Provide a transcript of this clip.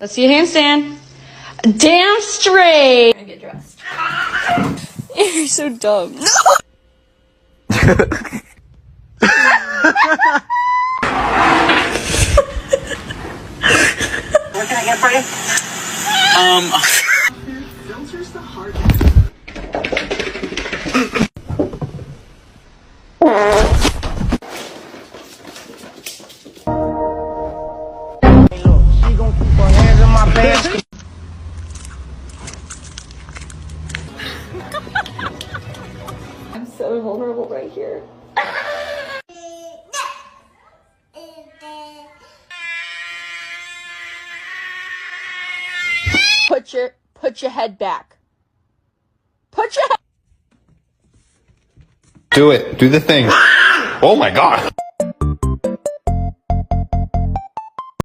Let's see a handstand. Damn straight. I'm gonna get dressed. You're so dumb. What can I get for you? Filters the heart. Hey, look, she gonna keep her hands in my pants. I'm so vulnerable right here. Put your head back. Put your head. Do it. Do the thing. Oh my god.